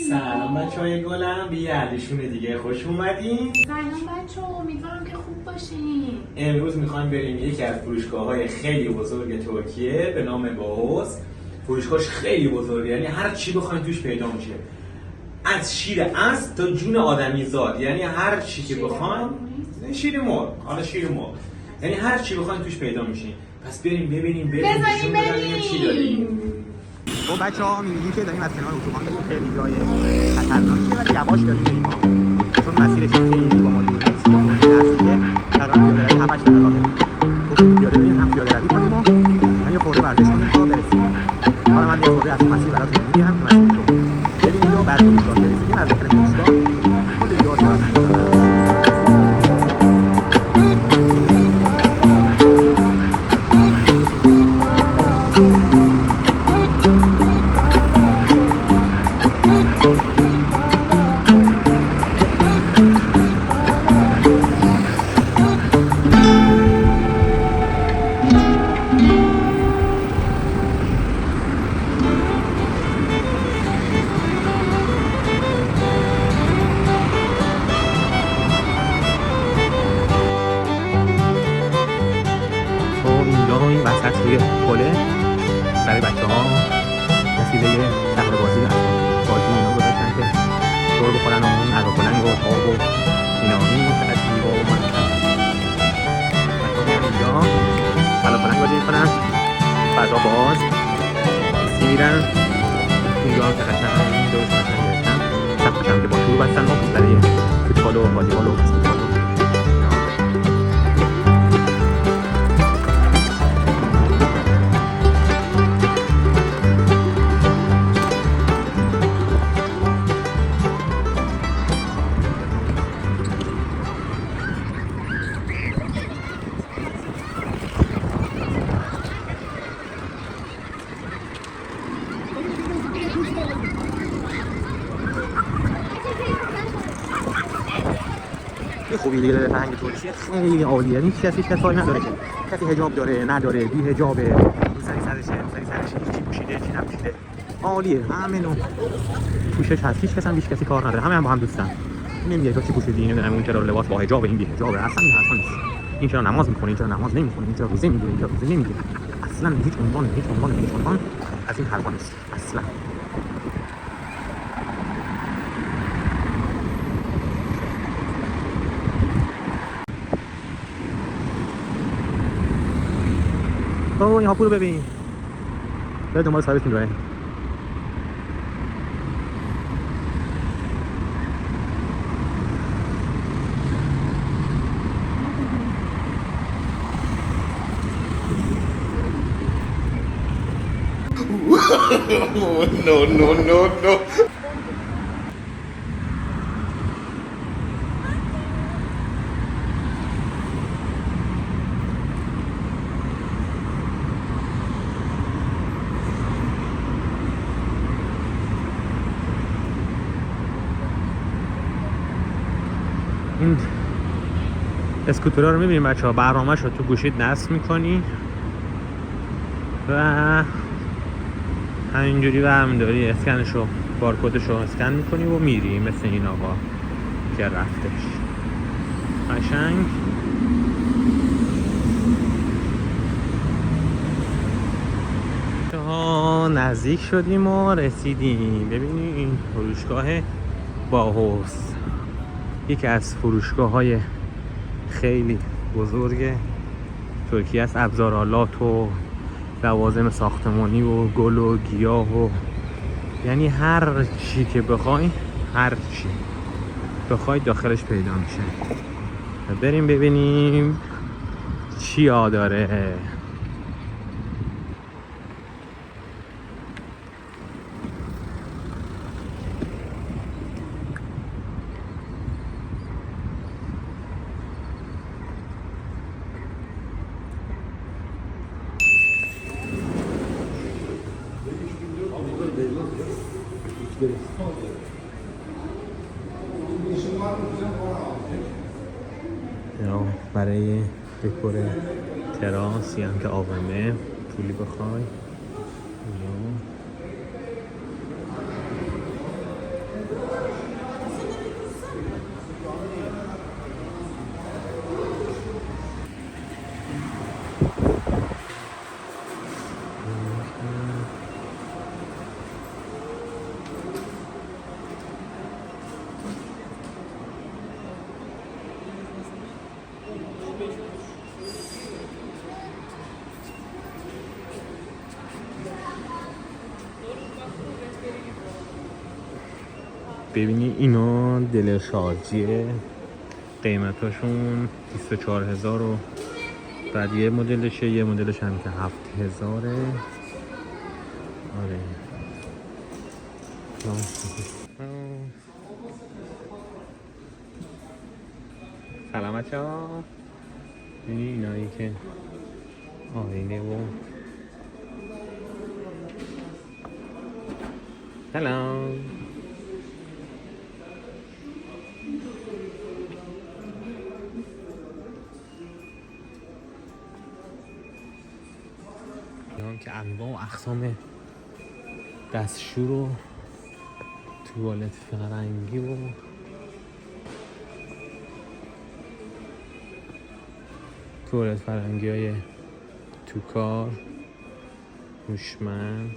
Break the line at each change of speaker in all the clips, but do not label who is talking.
سلام بچه‌های گلم، بی‌علیشونه دیگه، خوش اومدین.
سلام بچه‌ها، امیدوارم که خوب باشین.
امروز میخوایم بریم یکی از فروشگاه‌های خیلی بزرگ ترکیه به نام باهوس. فروشگاهش خیلی بزرگه، یعنی هر چی بخواید توش پیدا میشه، از شیر اسب تا جون آدمیزاد، یعنی هر چی که بخواید. شیر مرغ، حالا شیر مرغ، یعنی هر چی بخواید توش پیدا میشه. پس بریم ببینیم چی داریم.
خب بچه‌ها می‌بینید که داریم از کنار اتوبان خیلی جای خطرناکیه ولی یواش داریم میریم ما، چون مسیرش خیلی با ما دور نیست. که تقریبا پیاده روی 7-8 دقیقه داره. خب پیاده بریم، هم پیاده روی کنیم و هم یه خورده ورزش کنیم تا برسیم. حالا من یه خورده از مسیر براتون میگم که مسیر رو ببینید و بعد فروشگاه برسیم. از داخل فروشگاه کلی جاش هست. روی پله برای بچه‌ها وسیله صخره‌بازی هست. بازی اینا گذاشتن که دور بخورن و اون عقب بلنگ و تاب و اینا این ترکیب و بچه‌ها میان اینجا بالا بلنگ بازی می‌کنن، فضا باز میرن اینجا هم قشنگ درست قشنگ گرفتن، سقفش هم که با تور بستن و برای فوتبال و والیبال و بسکتبال. خوبی دیگه فرهنگ ترکیه خیلی عالیه. هیچ کسی کاری نداره که کسی حجاب داره نداره، بی حجابه، سری سرش چی پوشیده چی نپوشیده، عالیه. همه نوع پوشش هست، هیچ کسی کار نداره، همه با هم دوستن. نمیگه تو چی پوشیدی، نمیدونم اون چرا لباس با حجاب، این بی حجابه، اصلا این حرفا نیست. این چرا نماز میخونه، این چرا نماز نمیخونه، این چرا روزه میگیره، این چرا روزه نمیگیره، اصلا هیچ عنوان از این حرفا نیست اصلا. این هاپو رو ببین، داره دنبال صاحبش میره. No. این اسکوترها رو میبینیم بچه ها، برنامه‌ش رو تو گوشیت نصب میکنی و همینجوری برمیداری، اسکنش رو بارکدش رو اسکن میکنی و میری، مثل این آقا که رفتش قشنگ. نزدیک شدیم و رسیدیم. ببینید این فروشگاه باهوس یکی از فروشگاه‌های خیلی بزرگ ترکیه است. ابزارالات و لوازم ساختمانی و گل و گیاه و یعنی هر چی که بخوای، هر چی بخوای داخلش پیدا میشه. بریم ببینیم چیا داره. یا برای دکور تراس یا هم که آوامه پولی بخوای ببینی اینا دل شارژیه، قیمتاشون 24,000 و بعد یه مدلشه، یه مدلش هم که 7,000. آره سلام بچه‌ها. ببینی اینایی که آینه و سلام. هم که انواع و اقسام دستشور و توالت فرنگی و توالت فرنگی های تو کار هوشمند.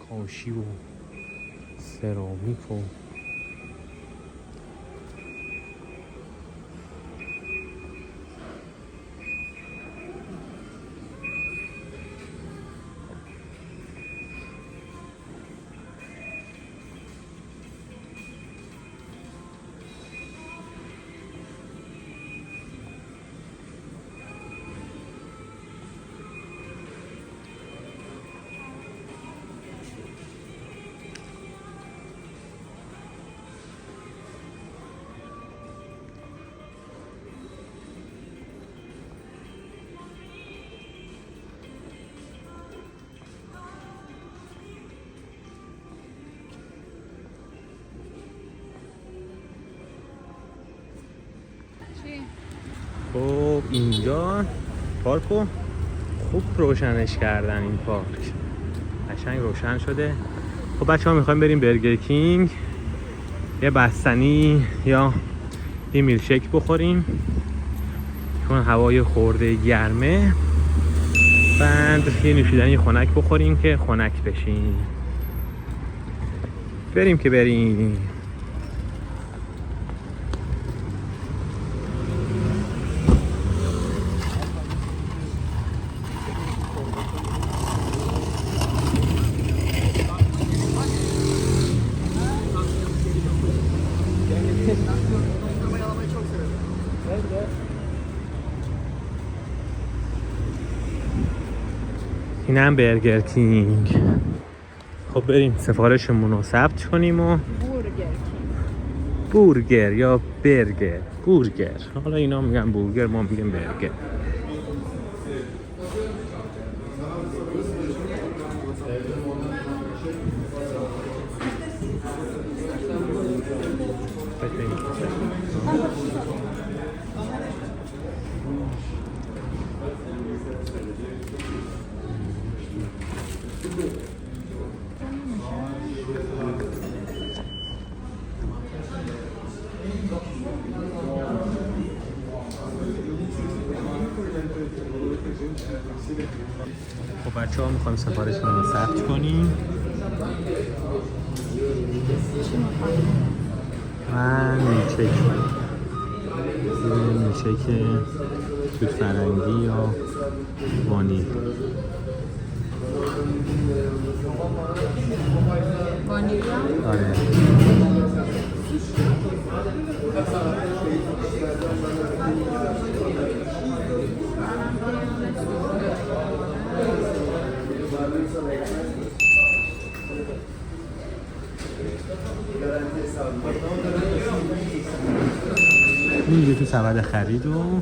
کاشی و سرامیک و خب اینجا پارکو خوب روشنش کردن. این پارک قشنگ روشن شده. خب بچه ها میخوایم بریم برگر کینگ یه بستنی یا یه میلشیک بخوریم چون هوای خورده گرمه. بعد یه نوشیدنی خنک بخوریم که خنک بشیم. بریم که بریم. اینم برگر کینگ. خب بریم سفارشمون رو ثبت کنیم و بورگر یا برگر. بورگر، حالا اینا میگن بورگر، ما میگیم برگر. خب بچه ها میخوایم سفارشمون رو ثبت کنیم. من میلشیک توت فرنگی یا وانیل. آره. میگه تو سبد خرید و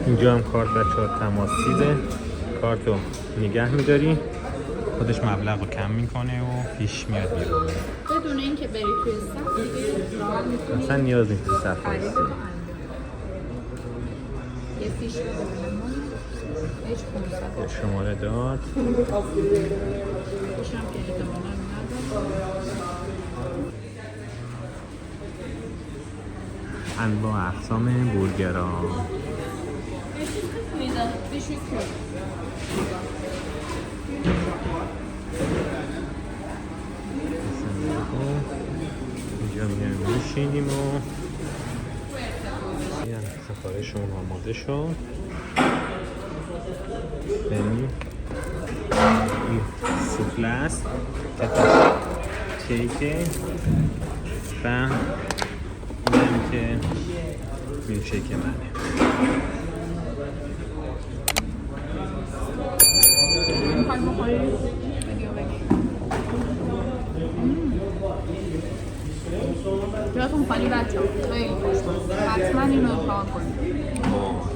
اینجا هم کارت بچه‌ها تماسیده. کارتو نگه می‌داری، خودش مبلغ رو کم میکنه و پیش میاد بیرون
بدون اینکه بری توی صف دیگه
اصلا نیاز نیست صف وایسی.
یه فیش هیچ 500
شماره داد.
فیشم که احتمالاً نداد.
انواع اقسام برگرها. اینجا میایم میشینیم و این سفارشمون آماده شد. این سوفله است کیکه و اینم که میلکشیک منه.
جاتون خالی بچه ها خیلی خوشمزه، حتما اینو امتحان کنید.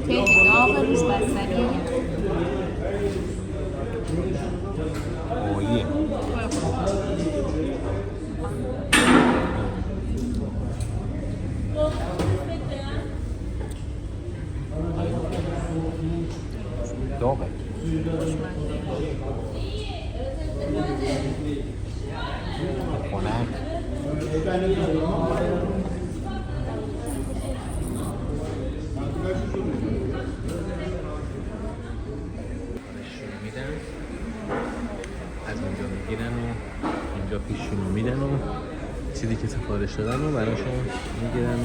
کیک داغ روش بستنیه.
عالیه. داغه. خنک. میدن از اونجا میگیرن و اینجا پیششون میدن و چیزی که سفارش دادن رو براشون میگیرن و